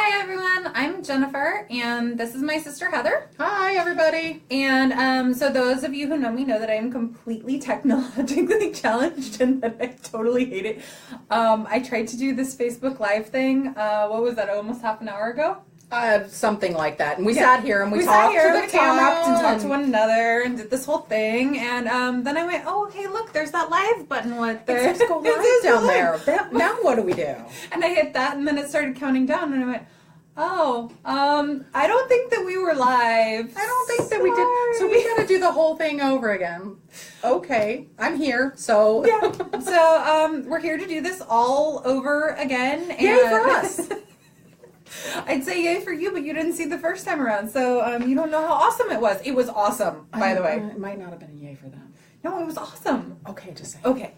Hi everyone, I'm Jennifer, and this is my sister Heather. Hi everybody. And so those of you who know me know that I am completely technologically challenged and that I totally hate it. I tried to do this Facebook Live thing, what was that, almost half an hour ago? Something like that. And we sat here and we talked to the camera and talked to one another and did this whole thing. And then I went, oh, okay, look, there's that live button with the... It says go live down there. Now what do we do? And I hit that and then it started counting down and I went, oh, I don't think that we were live. I don't think that we did. So we got to do the whole thing over again. Okay, I'm here. So yeah. So we're here to do this all over again. And yay for us. I'd say yay for you, but you didn't see the first time around, so you don't know how awesome it was. It was awesome, by the way. It might not have been a yay for them. No, it was awesome. Okay, just say. Okay.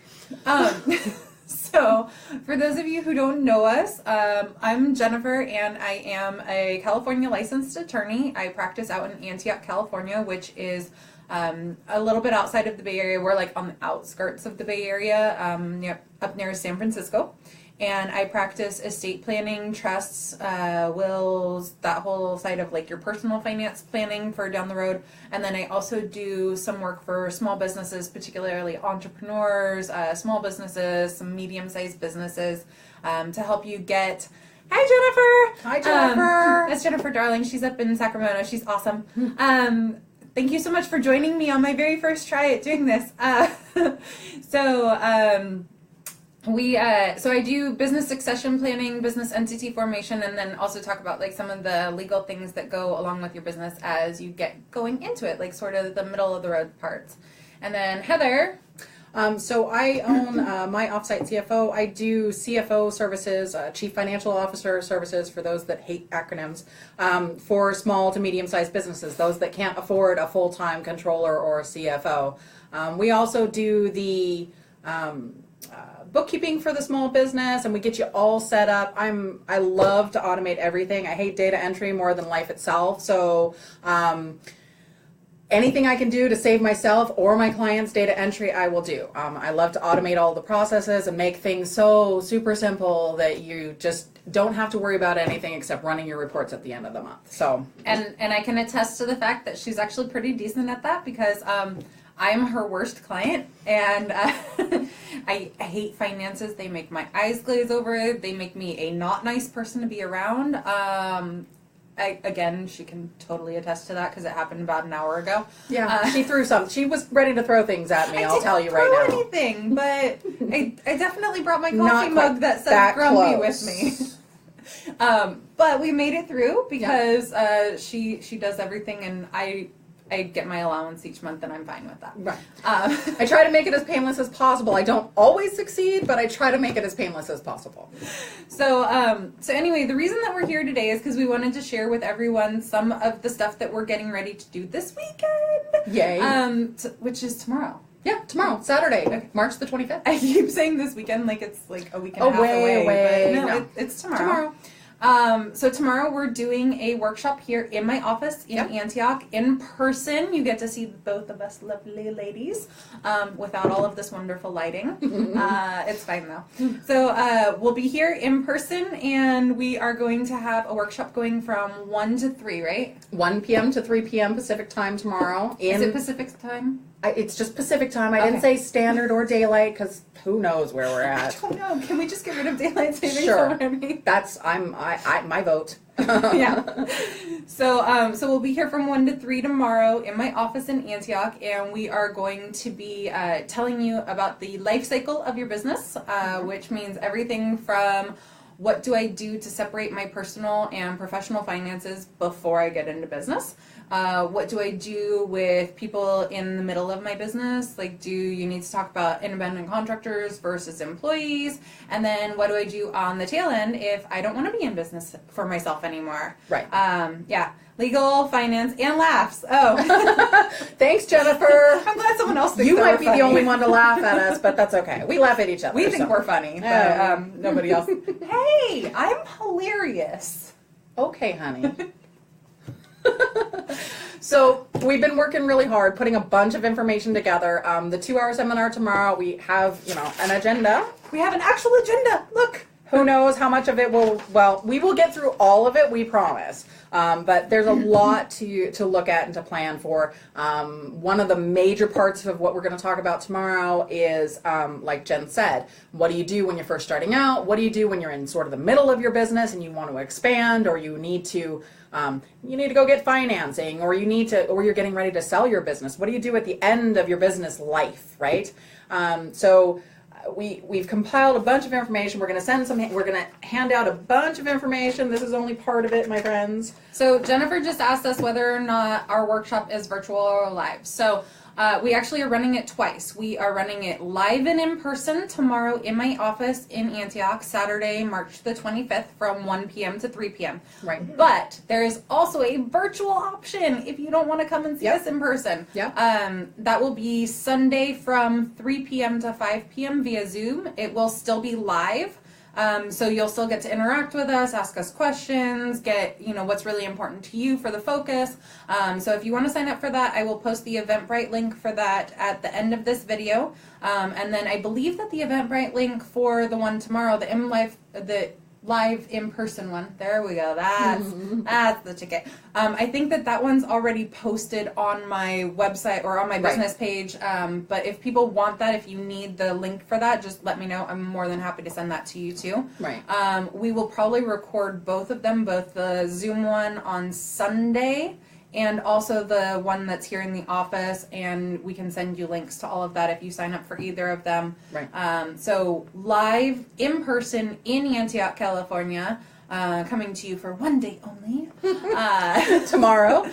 So, for those of you who don't know us, I'm Jennifer, and I am a California licensed attorney. I practice out in Antioch, California, which is a little bit outside of the Bay Area. We're like on the outskirts of the Bay Area, up near San Francisco. And I practice estate planning, trusts, wills, that whole side of like your personal finance planning for down the road. And then I also do some work for small businesses, particularly entrepreneurs, small businesses, some medium-sized businesses, to help you get... Hi, Jennifer! Hi, Jennifer! That's Jennifer Darling. She's up in Sacramento. She's awesome. Thank you so much for joining me on my very first try at doing this. So I do business succession planning, business entity formation, and then also talk about like some of the legal things that go along with your business as you get going into it, like sort of the middle of the road parts. And then Heather. So I own my offsite CFO. I do CFO services, Chief Financial Officer services for those that hate acronyms, for small to medium-sized businesses, those that can't afford a full-time controller or a CFO. We also do the bookkeeping for the small business, and we get you all set up. I love to automate everything. I hate data entry more than life itself. So anything I can do to save myself or my clients data entry, I will do. I love to automate all the processes and make things so super simple that you just don't have to worry about anything except running your reports at the end of the month. So and I can attest to the fact that she's actually pretty decent at that, because I'm her worst client, and I hate finances. They make my eyes glaze over. They make me a not nice person to be around. Again, she can totally attest to that because it happened about an hour ago. Yeah, she threw some. She was ready to throw things at me. I'll tell you right now. I didn't throw anything, but I definitely brought my coffee mug that says "Grumpy" with me. But we made it through because she does everything, and I get my allowance each month, and I'm fine with that. Right. I try to make it as painless as possible. I don't always succeed, but I try to make it as painless as possible. So anyway, the reason that we're here today is because we wanted to share with everyone some of the stuff that we're getting ready to do this weekend. Yay. Which is tomorrow. Yeah, tomorrow, Saturday, okay. March the 25th. I keep saying this weekend like it's like a week and a half away. But no. It's tomorrow. So tomorrow we're doing a workshop here in my office in Antioch in person. You get to see both of us lovely ladies without all of this wonderful lighting. It's fine though. So we'll be here in person, and we are going to have a workshop going from 1 to 3, right? 1 p.m. to 3 p.m. Pacific time tomorrow. Is it Pacific time? It's just Pacific time. I didn't say standard or daylight because who knows where we're at. I don't know. Can we just get rid of daylight savings? Sure. That's my vote. Yeah. So we'll be here from 1 to 3 tomorrow in my office in Antioch, and we are going to be telling you about the life cycle of your business, which means everything from what do I do to separate my personal and professional finances before I get into business? What do I do with people in the middle of my business? Like, do you need to talk about independent contractors versus employees? And then what do I do on the tail end if I don't want to be in business for myself anymore? Right. Yeah. Legal, finance, and laughs. Oh. Thanks, Jennifer. I'm glad someone else thinks you might be funny. the only one to laugh at us, but that's okay. We laugh at each other. We think we're funny, but nobody else. Hey, I'm hilarious. Okay, honey. So we've been working really hard, putting a bunch of information together. The 2-hour seminar tomorrow, we have, an agenda. We have an actual agenda. Look. Who knows how much of it we will get through all of it, we promise. But there's a lot to look at and to plan for. One of the major parts of what we're going to talk about tomorrow is, like Jen said, what do you do when you're first starting out? What do you do when you're in sort of the middle of your business and you want to expand, or you need to go get financing, or you're getting ready to sell your business? What do you do at the end of your business life, right? We've compiled a bunch of information. We're going to hand out a bunch of information. This is only part of it, my friends. So Jennifer just asked us whether or not our workshop is virtual or live. So we actually are running it twice. We are running it live and in person tomorrow in my office in Antioch, Saturday, March the 25th from 1 p.m. to 3 p.m. Right. But there is also a virtual option if you don't want to come and see us in person. Yeah. That will be Sunday from 3 p.m. to 5 p.m. via Zoom. It will still be live. So you'll still get to interact with us, ask us questions, get, what's really important to you for the focus. So if you want to sign up for that, I will post the Eventbrite link for that at the end of this video. And then I believe that the Eventbrite link for the one tomorrow, the live in-person one. There we go. That's the ticket. I think that one's already posted on my website or on my business page. But if people want that, if you need the link for that, just let me know. I'm more than happy to send that to you too. Right. We will probably record both of them, both the Zoom one on Sunday and also the one that's here in the office, and we can send you links to all of that if you sign up for either of them. Right. So live in person in Antioch, California, coming to you for one day only. Tomorrow.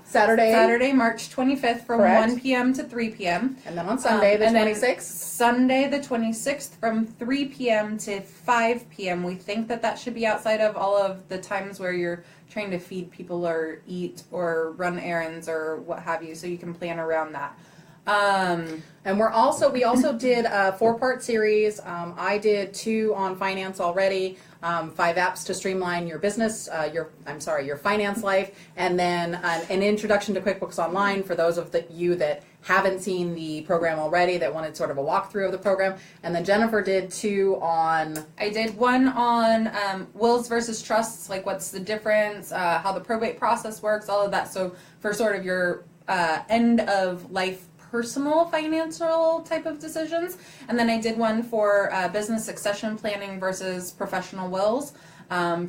Saturday, March 25th from Correct. 1 p.m. to 3 p.m. And then on Sunday, the 26th? Sunday, the 26th from 3 p.m. to 5 p.m. We think that should be outside of all of the times where you're trying to feed people or eat or run errands or what have you, so you can plan around that. And we also did a 4-part series. I did 2 on finance already, 5 apps to streamline your business, your finance life, and then an introduction to QuickBooks Online for those of you that haven't seen the program already, that wanted sort of a walkthrough of the program. And then Jennifer did 2 on... I did one on wills versus trusts, like what's the difference, how the probate process works, all of that. So for sort of your end of life personal financial type of decisions. And then I did one for business succession planning versus professional wills.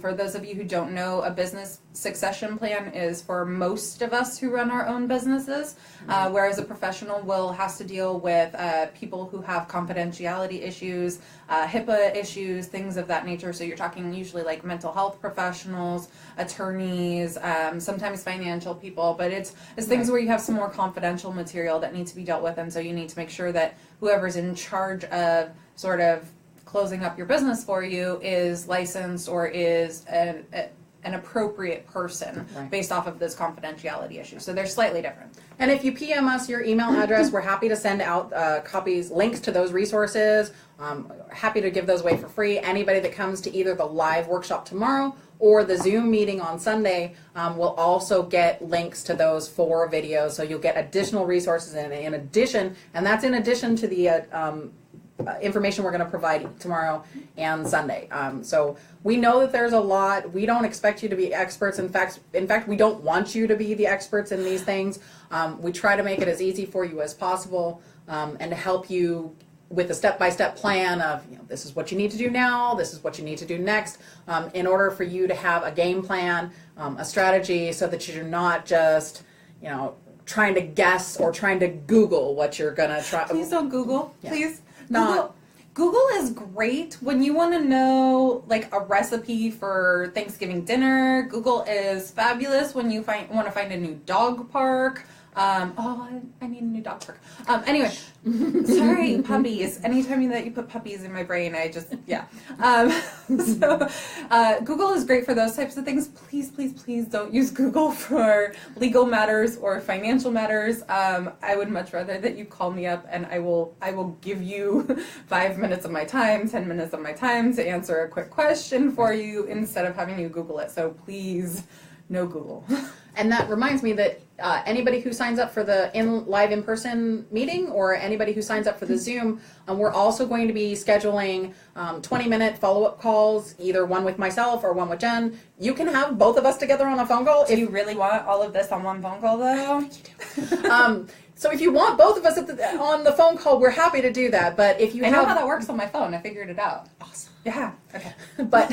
For those of you who don't know, a business succession plan is for most of us who run our own businesses, whereas a professional will has to deal with people who have confidentiality issues, HIPAA issues, things of that nature. So you're talking usually like mental health professionals, attorneys, sometimes financial people, but it's things where you have some more confidential material that needs to be dealt with, and so you need to make sure that whoever's in charge of sort of closing up your business for you is licensed or is an appropriate person based off of this confidentiality issue. So they're slightly different. And if you PM us your email address, we're happy to send out links to those resources. Happy to give those away for free. Anybody that comes to either the live workshop tomorrow or the Zoom meeting on Sunday will also get links to those 4 videos. So you'll get additional resources in addition, and that's in addition to the information we're going to provide tomorrow and Sunday. So we know that there's a lot. We don't expect you to be experts. In fact, we don't want you to be the experts in these things. We try to make it as easy for you as possible, and to help you with a step-by-step plan of, this is what you need to do now, this is what you need to do next, in order for you to have a game plan, a strategy, so that you're not just, trying to guess or trying to Google what you're going to try. Please don't Google. Yeah. Please. Not. Google is great when you want to know like a recipe for Thanksgiving dinner. Google is fabulous when you want to find a new dog park. I need a new dog park. Anyway, sorry, puppies. Anytime that you put puppies in my brain, I just, yeah. Google is great for those types of things. Please, please, please don't use Google for legal matters or financial matters. I would much rather that you call me up and I will give you 5 minutes of my time, 10 minutes of my time to answer a quick question for you instead of having you Google it. So please, no Google. And that reminds me that anybody who signs up for the live in-person meeting or anybody who signs up for the Zoom, we're also going to be scheduling 20-minute follow-up calls, either one with myself or one with Jen. You can have both of us together on a phone call. Do you really want all of this on one phone call, though? You do. So if you want both of us on the phone call, we're happy to do that. But if you I know how that works on my phone. I figured it out. Awesome. Yeah. Okay. But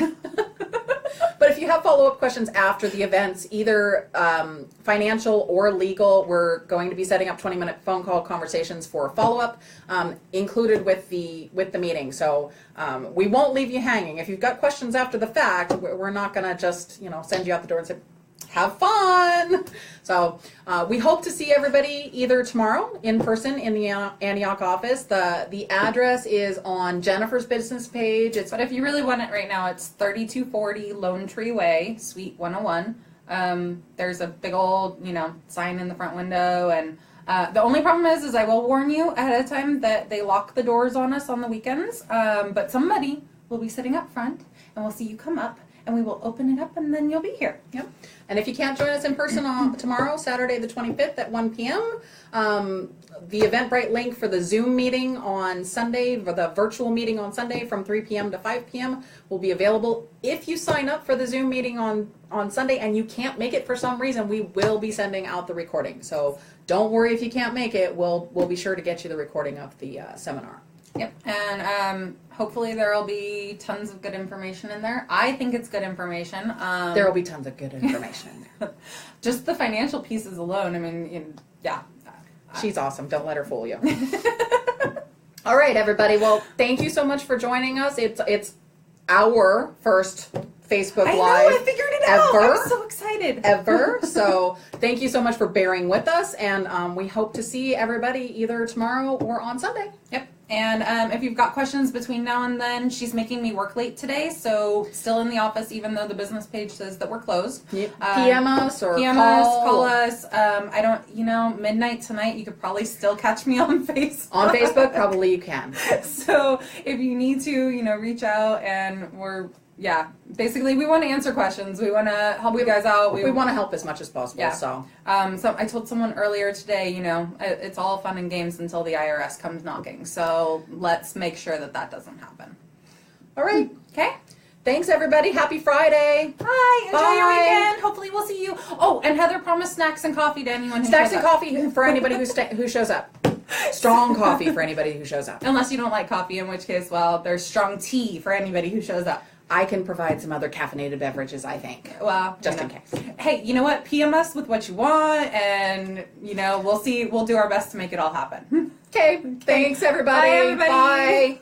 but if you have follow-up questions after the events, either financial or legal, we're going to be setting up 20-minute phone call conversations for follow-up, included with the meeting. So we won't leave you hanging. If you've got questions after the fact, we're not going to just send you out the door and say, have fun. So we hope to see everybody either tomorrow in person in the Antioch office. The address is on Jennifer's business page. But if you really want it right now, it's 3240 Lone Tree Way, Suite 101. There's a big old, sign in the front window. And the only problem is I will warn you ahead of time that they lock the doors on us on the weekends. But somebody will be sitting up front and we'll see you come up. And we will open it up, and then you'll be here. Yep. And if you can't join us in person on tomorrow, Saturday the 25th at 1 p.m., the Eventbrite link for the Zoom meeting on Sunday, for the virtual meeting on Sunday from 3 p.m. to 5 p.m. will be available. If you sign up for the Zoom meeting on Sunday and you can't make it for some reason, we will be sending out the recording. So don't worry if you can't make it. We'll be sure to get you the recording of the seminar. Yep, and hopefully there will be tons of good information in there. I think it's good information. There will be tons of good information in there. Just the financial pieces alone, I mean, yeah. She's awesome. Don't let her fool you. All right, everybody. Well, thank you so much for joining us. It's our first Facebook Live. I figured it out. I'm so excited. Ever. So thank you so much for bearing with us, and we hope to see everybody either tomorrow or on Sunday. Yep. And if you've got questions between now and then, she's making me work late today, so still in the office, even though the business page says that we're closed. Yep. PM us or call us. I don't, midnight tonight, you could probably still catch me on Facebook. On Facebook, probably you can. So if you need to, reach out, and basically we want to answer questions. We want to help you guys out. We want to help as much as possible. Yeah. So I told someone earlier today, it's all fun and games until the IRS comes knocking. So let's make sure that doesn't happen. All right. Okay. Thanks, everybody. Happy Friday. Bye. Enjoy Bye. your weekend. Hopefully we'll see you. Oh, and Heather promised snacks and coffee to anyone who Snacks shows and coffee for anybody who shows up. Strong coffee for anybody who shows up. Unless you don't like coffee, in which case, there's strong tea for anybody who shows up. I can provide some other caffeinated beverages, I think. Well, just in case. Hey, you know what? PM us with what you want, and we'll see. We'll do our best to make it all happen. Okay. Thanks, everybody. Bye, everybody. Bye.